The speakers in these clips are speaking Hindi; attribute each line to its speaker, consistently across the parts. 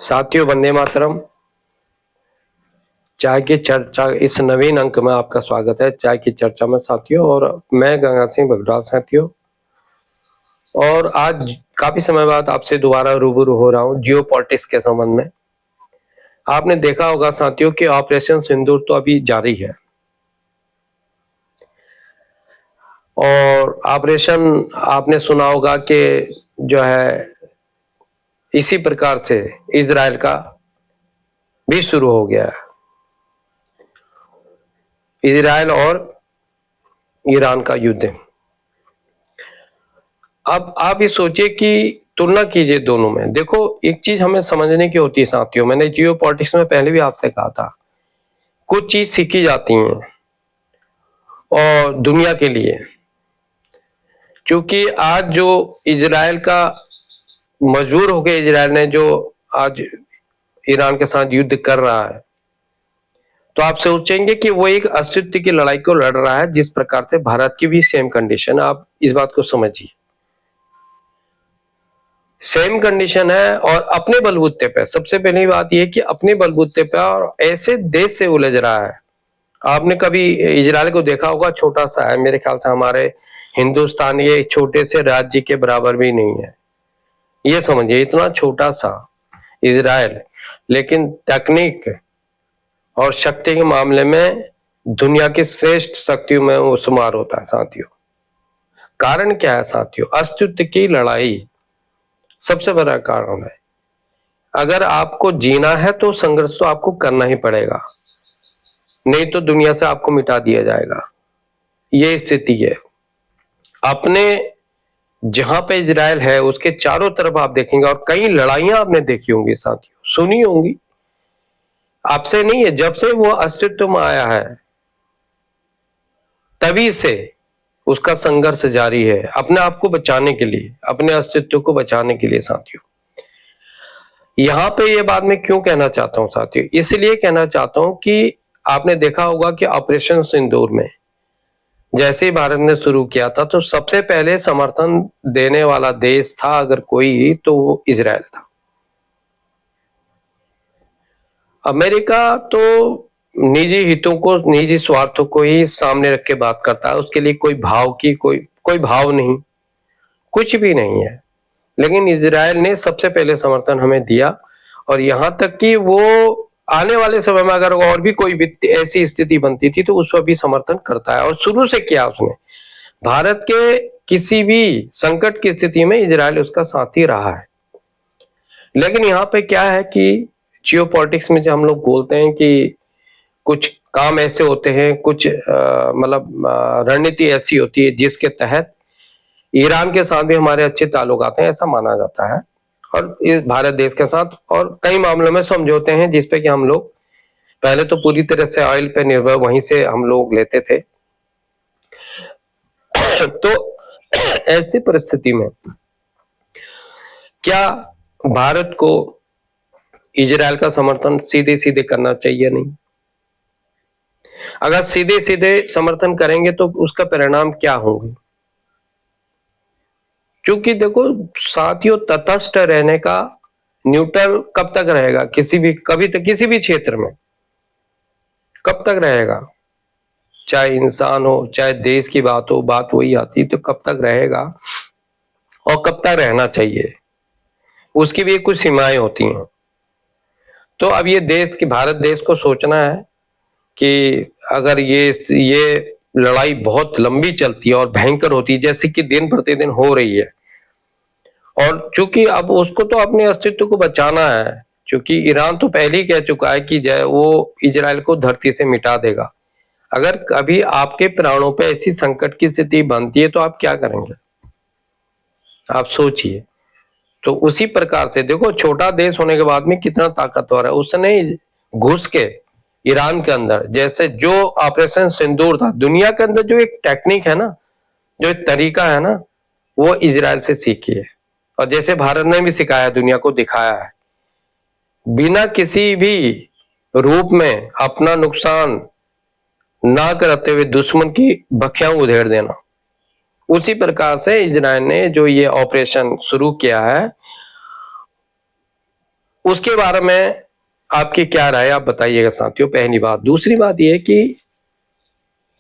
Speaker 1: साथियों, वंदे मातरम। चाय की चर्चा इस नवीन अंक में आपका स्वागत है। चाय की चर्चा में साथियों, और मैं गंगा सिंह बगड़ाल साथियों, और आज काफी समय बाद आपसे दोबारा रूबरू हो रहा हूं जियो पॉलिटिक्स के संबंध में। आपने देखा होगा साथियों कि ऑपरेशन सिंदूर तो अभी जारी है, और ऑपरेशन आपने सुना होगा कि जो है इसी प्रकार से इजराइल का भी शुरू हो गया है। इजराइल और ईरान का युद्ध। अब आप ये सोचिए कि तुलना कीजिए दोनों में। देखो, एक चीज हमें समझने की होती है साथियों, मैंने जियो पॉलिटिक्स में पहले भी आपसे कहा था, कुछ चीज सीखी जाती हैं और दुनिया के लिए। क्योंकि आज जो इजराइल का मजबूर हो गया, इजराइल ने जो आज ईरान के साथ युद्ध कर रहा है, तो आप सोचेंगे कि वो एक अस्तित्व की लड़ाई को लड़ रहा है, जिस प्रकार से भारत की भी सेम कंडीशन है। आप इस बात को समझिए, सेम कंडीशन है, और अपने बलबूते पे। सबसे पहली बात यह कि अपने बलबूते पे और ऐसे देश से उलझ रहा है। आपने कभी इजराइल को देखा होगा, छोटा सा है, मेरे ख्याल से हमारे हिंदुस्तान ये छोटे से राज्य के बराबर भी नहीं है। ये समझिए, इतना छोटा सा इजराइल, लेकिन तकनीक और शक्ति के मामले में दुनिया की श्रेष्ठ शक्तियों में वो शुमार होता है साथियों। कारण क्या है साथियों? अस्तित्व की लड़ाई सबसे बड़ा कारण है। अगर आपको जीना है तो संघर्ष तो आपको करना ही पड़ेगा, नहीं तो दुनिया से आपको मिटा दिया जाएगा। ये स्थिति है। अपने जहां पे इजराइल है उसके चारों तरफ आप देखेंगे, और कई लड़ाइयां आपने देखी होंगी साथियों, सुनी होंगी। आपसे नहीं है, जब से वो अस्तित्व में आया है तभी से उसका संघर्ष जारी है, अपने आप को बचाने के लिए, अपने अस्तित्व को बचाने के लिए साथियों। यहां पे ये बात मैं क्यों कहना चाहता हूं साथियों? इसलिए कहना चाहता हूं कि आपने देखा होगा कि ऑपरेशन सिंदूर में जैसे ही भारत ने शुरू किया था, तो सबसे पहले समर्थन देने वाला देश था अगर कोई, तो वो इजराइल था। अमेरिका तो निजी हितों को, निजी स्वार्थों को ही सामने रख के बात करता है। उसके लिए कोई भाव की कोई भाव नहीं, कुछ भी नहीं है। लेकिन इजराइल ने सबसे पहले समर्थन हमें दिया, और यहां तक कि वो आने वाले समय में अगर और भी कोई ऐसी स्थिति बनती थी तो उस पर भी समर्थन करता है, और शुरू से किया उसने। भारत के किसी भी संकट की स्थिति में इजराइल उसका साथी रहा है। लेकिन यहाँ पे क्या है कि जियो पॉलिटिक्स में जो हम लोग बोलते हैं कि कुछ काम ऐसे होते हैं, कुछ मतलब रणनीति ऐसी होती है जिसके तहत ईरान के साथ भी हमारे अच्छे ताल्लुकात हैं, ऐसा माना जाता है। और इस भारत देश के साथ और कई मामलों में समझौते हैं, जिसपे कि हम लोग पहले तो पूरी तरह से ऑयल पे निर्भर वहीं से हम लोग लेते थे। तो ऐसी परिस्थिति में क्या भारत को इजराइल का समर्थन सीधे सीधे करना चाहिए? नहीं। अगर सीधे सीधे समर्थन करेंगे तो उसका परिणाम क्या होंगे? क्योंकि देखो साथियों, तटस्थ रहने का, न्यूट्रल कब तक रहेगा किसी भी, कभी तक किसी भी क्षेत्र में कब तक रहेगा? चाहे इंसान हो, चाहे देश की बात हो, बात वही आती, तो कब तक रहेगा और कब तक रहना चाहिए, उसकी भी कुछ सीमाएं होती हैं। तो अब ये देश की, भारत देश को सोचना है कि अगर ये लड़ाई बहुत लंबी चलती है और भयंकर होती है, जैसे कि दिन प्रतिदिन हो रही है, और चूंकि अब उसको तो अपने अस्तित्व को बचाना है, क्योंकि ईरान तो पहले ही कह चुका है कि वो इजराइल को धरती से मिटा देगा। अगर कभी आपके प्राणों पे ऐसी संकट की स्थिति बनती है तो आप क्या करेंगे? आप सोचिए। तो उसी प्रकार से देखो, छोटा देश होने के बाद में कितना ताकतवर है, उसने घुस के ईरान के अंदर, जैसे जो ऑपरेशन सिंदूर था, दुनिया के अंदर जो एक टेक्निक है ना, जो एक तरीका है ना, वो इजराइल से सीखी है। और जैसे भारत ने भी सिखाया, दुनिया को दिखाया है, बिना किसी भी रूप में अपना नुकसान ना करते हुए दुश्मन की बखियां उधेड़ देना। उसी प्रकार से इजराइल ने जो ये ऑपरेशन शुरू किया है, उसके बारे में आपकी क्या राय, आप बताइएगा साथियों, पहली बात। दूसरी बात यह कि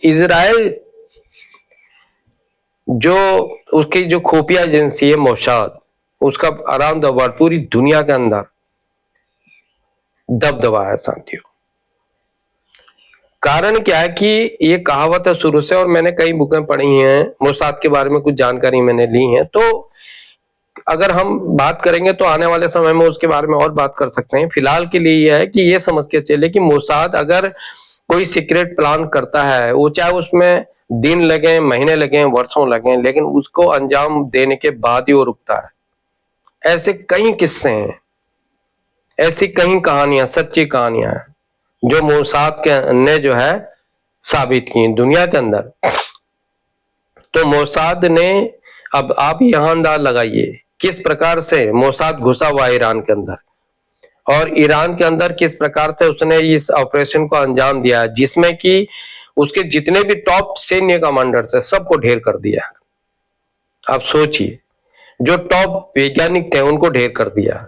Speaker 1: इजराइल जो उसकी जो खुफिया एजेंसी है मोसाद, उसका अराउंड द वर्ल्ड पूरी दुनिया के अंदर दबदबा है साथियों। कारण क्या है कि ये कहावत है शुरू से, और मैंने कई बुकें पढ़ी हैं मोसाद के बारे में, कुछ जानकारी मैंने ली है। तो अगर हम बात करेंगे तो आने वाले समय में उसके बारे में और बात कर सकते हैं। फिलहाल के लिए यह है कि ये समझ के चले कि मोसाद अगर कोई सीक्रेट प्लान करता है, वो चाहे उसमें दिन लगे, महीने लगे, वर्षों लगे, लेकिन उसको अंजाम देने के बाद ही वो रुकता है। ऐसे कई किस्से हैं, ऐसी कई कहानियां, सच्ची कहानियां हैं जो मोसाद के ने जो है साबित की दुनिया के अंदर। तो मोसाद ने, अब आप यहां अंदाज लगाइए किस प्रकार से मोसाद घुसा हुआ ईरान के अंदर, और ईरान के अंदर किस प्रकार से उसने इस ऑपरेशन को अंजाम दिया, जिसमें कि उसके जितने भी टॉप सैन्य कमांडर्स है सबको ढेर कर दिया। आप सोचिए, जो टॉप वैज्ञानिक थे उनको ढेर कर दिया।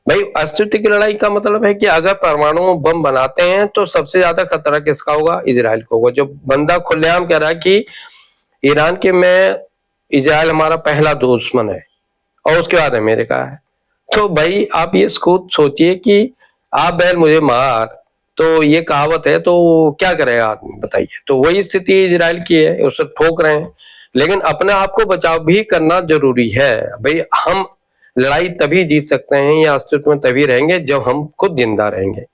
Speaker 1: भाई, अस्तित्व की लड़ाई का मतलब है कि अगर परमाणु बम बनाते हैं तो सबसे ज्यादा खतरा किसका होगा? इजराइल को होगा। जो बंदा खुलेआम कह रहा है कि ईरान के में इजराइल हमारा पहला दुश्मन है और उसके बाद अमेरिका है। तो भाई आप ये खुद सोचिए कि आप बैल मुझे मार, तो ये कहावत है, तो क्या करेगा आदमी बताइए। तो वही स्थिति इजराइल की है, उसे ठोक रहे हैं। लेकिन अपने आप को बचाव भी करना जरूरी है। भाई, हम लड़ाई तभी जीत सकते हैं या अस्तित्व में तभी रहेंगे जब हम खुद जिंदा रहेंगे।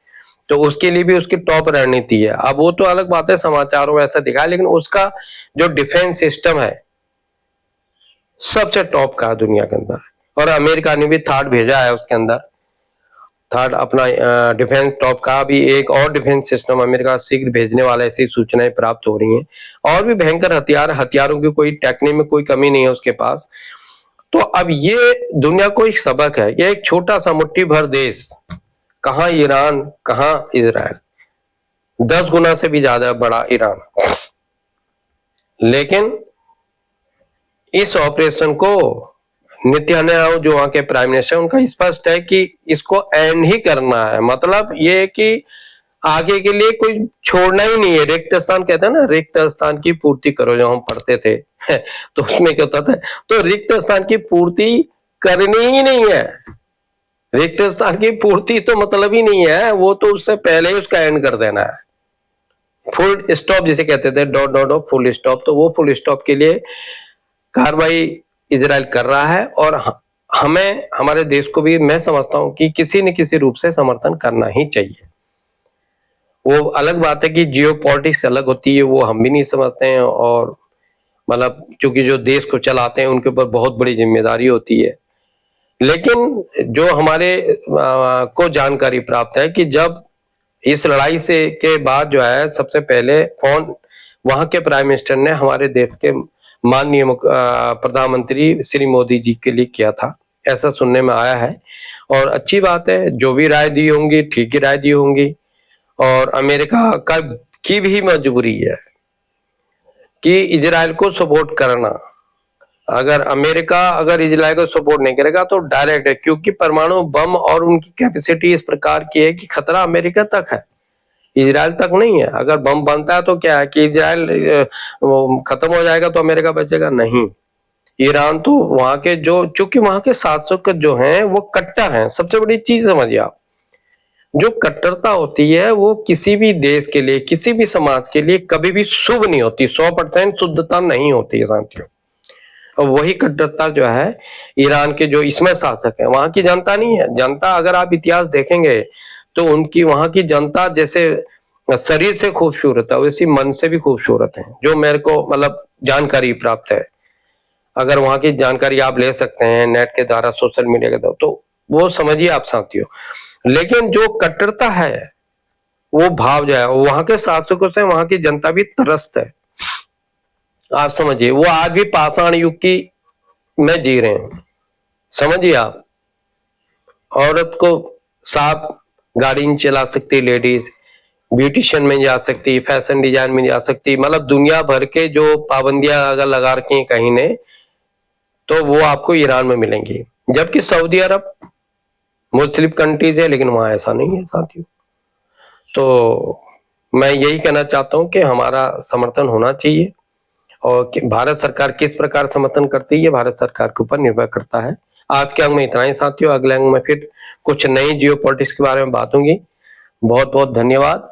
Speaker 1: तो उसके लिए भी उसकी टॉप रणनीति है। अब वो तो अलग बात है, समाचारों में ऐसा दिखा, लेकिन उसका जो डिफेंस सिस्टम है सबसे टॉप का है दुनिया के अंदर। और अमेरिका ने भी थर्ड भेजा है उसके अंदर, थर्ड अपना डिफेंस टॉप का भी एक और डिफेंस सिस्टम अमेरिका शीघ्र भेजने वाला, ऐसी सूचनाएं प्राप्त हो रही हैं। और भी भयंकर हथियारों की कोई टेक्निक में कोई कमी नहीं है उसके पास। तो अब ये दुनिया को एक सबक है। ये एक छोटा सा मुट्ठी भर देश, कहां ईरान, कहां इजराइल, 10 गुना से भी ज्यादा बड़ा ईरान, लेकिन इस ऑपरेशन को नेतन्याहू जो वहां के प्राइम मिनिस्टर, उनका स्पष्ट है कि इसको एंड ही करना है। मतलब ये है कि आगे के लिए कोई छोड़ना ही नहीं है। रिक्त स्थान कहते हैं ना, रिक्त स्थान की पूर्ति करो, जो हम पढ़ते थे तो उसमें क्या होता था, तो रिक्त स्थान की पूर्ति करनी ही नहीं है। रिक्त स्थान की पूर्ति तो मतलब ही नहीं है, वो तो उससे पहले ही उसका एंड कर देना है। फुल स्टॉप जिसे कहते थे, dot dot dot full stop, तो वो फुल स्टॉप के लिए कार्रवाई इजराइल कर रहा है। और हमें, हमारे देश को भी मैं समझता हूं कि किसी न किसी रूप से समर्थन करना ही चाहिए। वो अलग बात है कि जियो पॉलिटिक्स अलग होती है, वो हम भी नहीं समझते हैं। और मतलब क्योंकि जो देश को चलाते हैं उनके ऊपर बहुत बड़ी जिम्मेदारी होती है। लेकिन जो हमारे को जानकारी प्राप्त है कि जब इस लड़ाई से के बाद जो है, सबसे पहले फोन वहां के प्राइम मिनिस्टर ने हमारे देश के माननीय प्रधानमंत्री श्री मोदी जी के लिए किया था, ऐसा सुनने में आया है। और अच्छी बात है, जो भी राय दी होंगी ठीक ही राय दी होंगी। और अमेरिका का की भी मजबूरी है कि इजराइल को सपोर्ट करना। अगर अमेरिका अगर इजराइल को सपोर्ट नहीं करेगा तो डायरेक्ट है, क्योंकि परमाणु बम और उनकी कैपेसिटी इस प्रकार की है कि खतरा अमेरिका तक है, इजराइल तक नहीं है। अगर बम बनता है तो क्या है कि इजराइल खत्म हो जाएगा तो अमेरिका बचेगा नहीं। ईरान तो वहां के जो, चूंकि वहां के शासक जो हैं वो कट्टर हैं। सबसे बड़ी चीज समझिए आप, जो कट्टरता होती है वो किसी भी देश के लिए, किसी भी समाज के लिए कभी भी शुभ नहीं होती। 100% शुद्धता नहीं होती है साथियों। और वही कट्टरता जो है ईरान के जो इसमें शासक है, वहां की जनता नहीं है। जनता, अगर आप इतिहास देखेंगे तो उनकी, वहां की जनता जैसे शरीर से खूबसूरत है वैसी मन से भी खूबसूरत है, जो मेरे को मतलब जानकारी प्राप्त है। अगर वहां की जानकारी आप ले सकते हैं नेट के द्वारा, सोशल मीडिया के द्वारा, तो वो समझिए आप साथियों। लेकिन जो कट्टरता है, वो भाव जो है, वहां के शासकों से वहां की जनता भी त्रस्त है। आप समझिए, वो आज भी पाषाण युग की में जी रहे हैं। समझिए आप, औरत को साफ गाड़ी नहीं चला सकती, लेडीज ब्यूटिशियन में जा सकती, फैशन डिजाइन में जा सकती, मतलब दुनिया भर के जो पाबंदियां अगर लगा रखी हैं कहीं ने, तो वो आपको ईरान में मिलेंगी। जबकि सऊदी अरब मुस्लिम कंट्रीज है लेकिन वहां ऐसा नहीं है साथियों। तो मैं यही कहना चाहता हूं कि हमारा समर्थन होना चाहिए, और भारत सरकार किस प्रकार समर्थन करती है ये भारत सरकार के ऊपर निर्भर करता है। आज के अंक में इतना ही साथियों, अगले अंक में फिर कुछ नई जियोपॉलिटिक्स के बारे में बात होंगी। बहुत बहुत धन्यवाद।